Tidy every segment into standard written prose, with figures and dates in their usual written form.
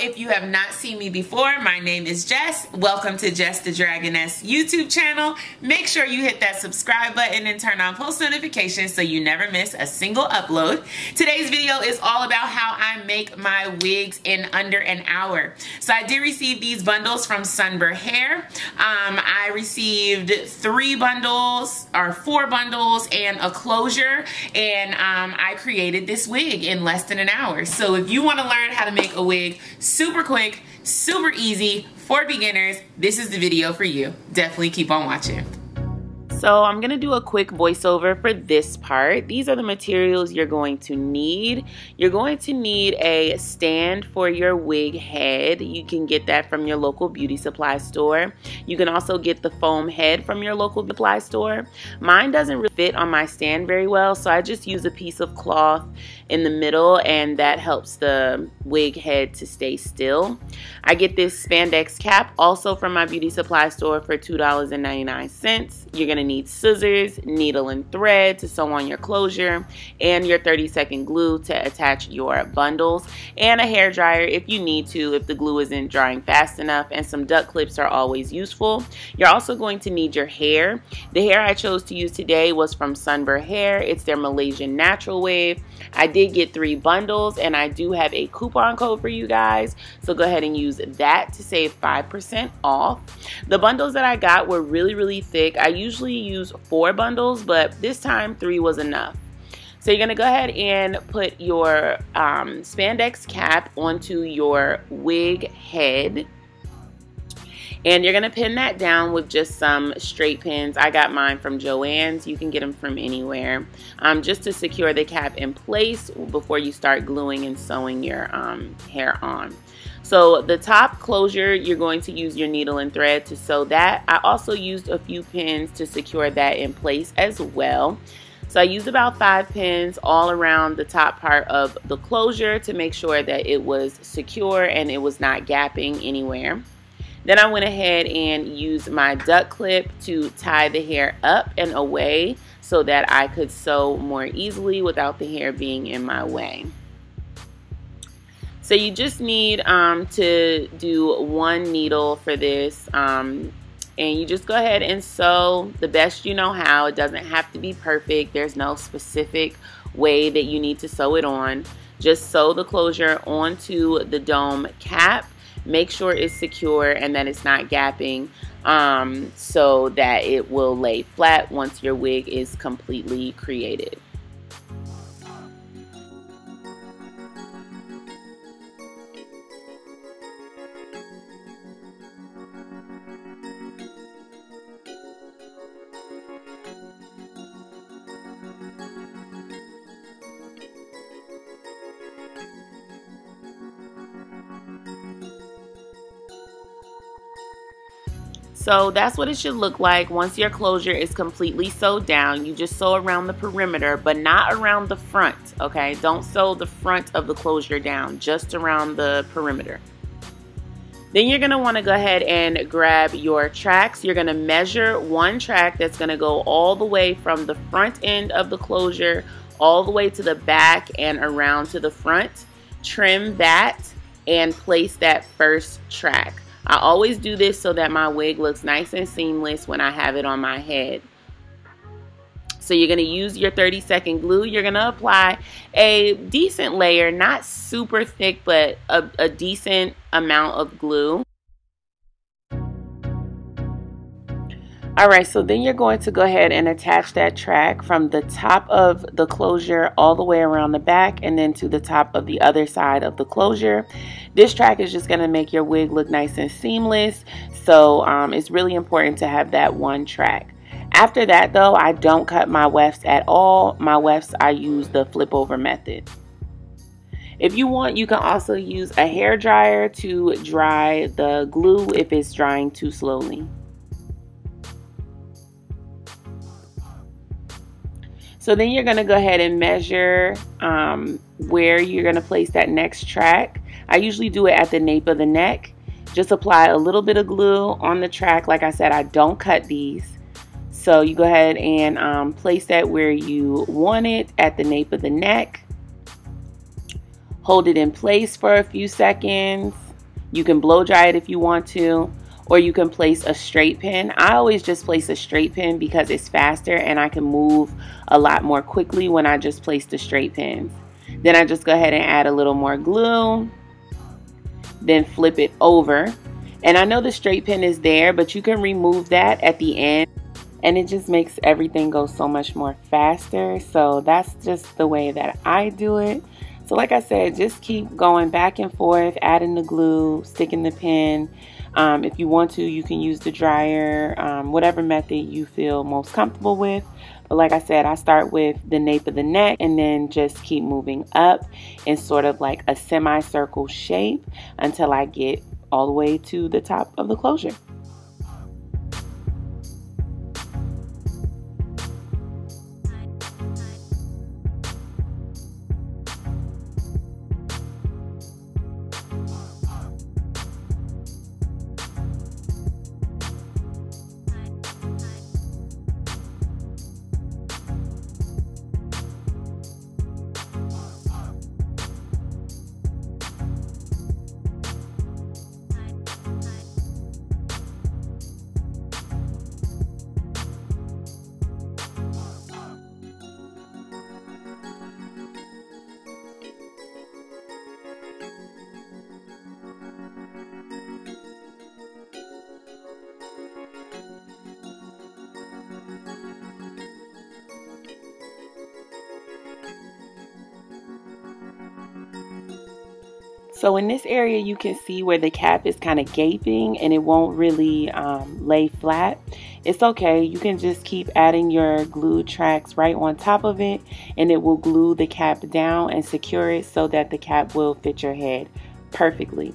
if you have not seen me before, my name is Jess. Welcome to Jess the Dragoness YouTube channel. Make sure you hit that subscribe button and turn on post notifications so you never miss a single upload. Today's video is all about how I make my wigs in under an hour. So I did receive these bundles from Sunber Hair. I received 4 bundles and a closure, and I created this wig in less than an hour. So if you want to learn how to make a wig super quick, super easy for beginners, this is the video for you. Definitely keep on watching. So I'm gonna do a quick voiceover for this part. These are the materials you're going to need. You're going to need a stand for your wig head. You can get that from your local beauty supply store. You can also get the foam head from your local supply store. Mine doesn't really fit on my stand very well, so I just use a piece of cloth in the middle, and that helps the wig head to stay still. I get this spandex cap also from my beauty supply store for $2.99. You're gonna need scissors, needle and thread to sew on your closure, and your 30-second glue to attach your bundles, and a hair dryer if you need to, if the glue isn't drying fast enough, and some duck clips are always useful. You're also going to need your hair. The hair I chose to use today was from Sunber Hair. It's their Malaysian natural wave. I did get 3 bundles, and I do have a coupon code for you guys, so go ahead and use that to save 5% off. The bundles that I got were really thick. I usually use 4 bundles, but this time 3 was enough. So you're gonna go ahead and put your spandex cap onto your wig head, and you're gonna pin that down with just some straight pins. I got mine from Joann's. You can get them from anywhere, just to secure the cap in place before you start gluing and sewing your hair on. So the top closure, you're going to use your needle and thread to sew that. I also used a few pins to secure that in place as well. So I used about 5 pins all around the top part of the closure to make sure that it was secure and it was not gapping anywhere. Then I went ahead and used my duck clip to tie the hair up and away so that I could sew more easily without the hair being in my way. So you just need to do 1 needle for this, and you just go ahead and sew the best you know how. It doesn't have to be perfect. There's no specific way that you need to sew it on. Just sew the closure onto the dome cap. Make sure it's secure and that it's not gapping, so that it will lay flat once your wig is completely created. So that's what it should look like once your closure is completely sewed down. You just sew around the perimeter, but not around the front, okay? Don't sew the front of the closure down, just around the perimeter. Then you're gonna wanna go ahead and grab your tracks. You're gonna measure 1 track that's gonna go all the way from the front end of the closure all the way to the back and around to the front. Trim that and place that first track. I always do this so that my wig looks nice and seamless when I have it on my head. So you're going to use your 30-second glue. You're going to apply a decent layer, not super thick, but a decent amount of glue. Alright, so then you're going to go ahead and attach that track from the top of the closure all the way around the back and then to the top of the other side of the closure. This track is just going to make your wig look nice and seamless, so it's really important to have that 1 track. After that though, I don't cut my wefts at all. My wefts, I use the flip over method. If you want, you can also use a hair dryer to dry the glue if it's drying too slowly. So then you're going to go ahead and measure where you're going to place that next track. I usually do it at the nape of the neck. Just apply a little bit of glue on the track. Like I said, I don't cut these. So you go ahead and place that where you want it at the nape of the neck. Hold it in place for a few seconds. You can blow dry it if you want to, or you can place a straight pin. I always just place a straight pin because it's faster and I can move a lot more quickly when I just place the straight pins. Then I just go ahead and add a little more glue, then flip it over. And I know the straight pin is there, but you can remove that at the end, and it just makes everything go so much more faster. So that's just the way that I do it. So like I said, just keep going back and forth, adding the glue, sticking the pin. If you want to, you can use the dryer, whatever method you feel most comfortable with. But like I said, I start with the nape of the neck and then just keep moving up in sort of like a semicircle shape until I get all the way to the top of the closure. So in this area, you can see where the cap is kind of gaping and it won't really lay flat. It's okay. You can just keep adding your glue tracks right on top of it, and it will glue the cap down and secure it so that the cap will fit your head perfectly.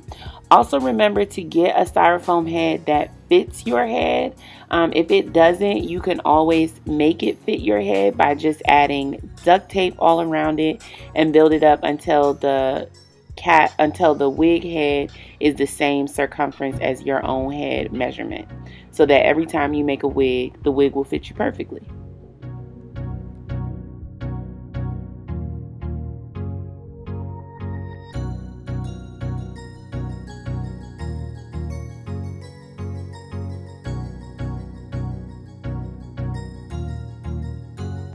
Also remember to get a styrofoam head that fits your head. If it doesn't, you can always make it fit your head by just adding duct tape all around it and build it up until the wig head is the same circumference as your own head measurement, so that every time you make a wig, the wig will fit you perfectly.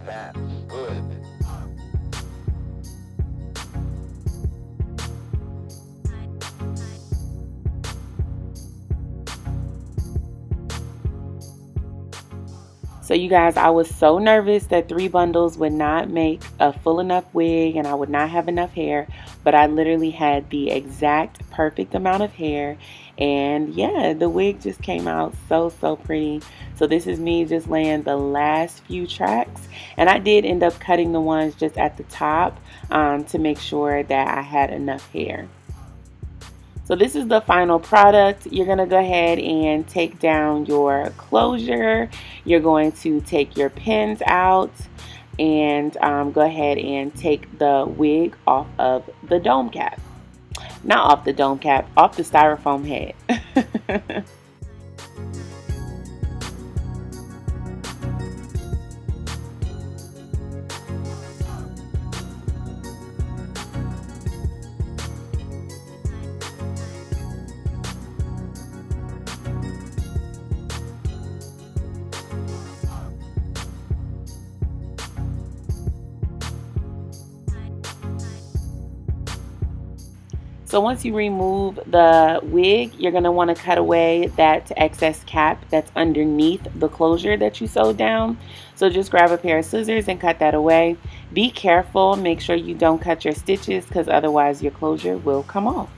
That's good. So you guys, I was so nervous that 3 bundles would not make a full enough wig and I would not have enough hair, but I literally had the exact perfect amount of hair, and yeah, the wig just came out so pretty. So this is me just laying the last few tracks, and I did end up cutting the ones just at the top to make sure that I had enough hair. So this is the final product. You're going to go ahead and take down your closure. You're going to take your pins out and go ahead and take the wig off of the dome cap. Not off the dome cap, off the styrofoam head. So once you remove the wig, you're going to want to cut away that excess cap that's underneath the closure that you sewed down. So just grab a pair of scissors and cut that away. Be careful, make sure you don't cut your stitches because otherwise your closure will come off.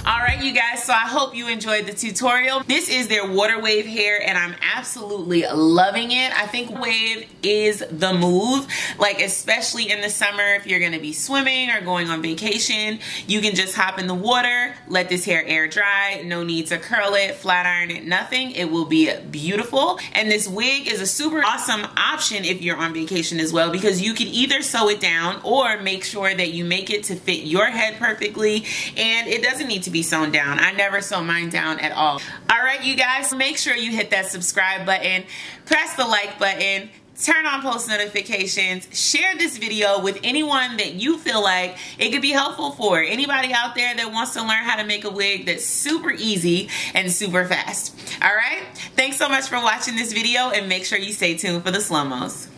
Alright you guys, so I hope you enjoyed the tutorial. This is their water wave hair and I'm absolutely loving it. I think wave is the move, like especially in the summer if you're going to be swimming or going on vacation. You can just hop in the water, let this hair air dry, no need to curl it, flat iron it, nothing. It will be beautiful. And this wig is a super awesome option if you're on vacation as well, because you can either sew it down or make sure that you make it to fit your head perfectly, and it doesn't need to be sewn sewn down. I never sew mine down at all. All right, you guys, make sure you hit that subscribe button, press the like button, turn on post notifications, share this video with anyone that you feel like it could be helpful for. Anybody out there that wants to learn how to make a wig that's super easy and super fast. All right, thanks so much for watching this video, and make sure you stay tuned for the slow-mos.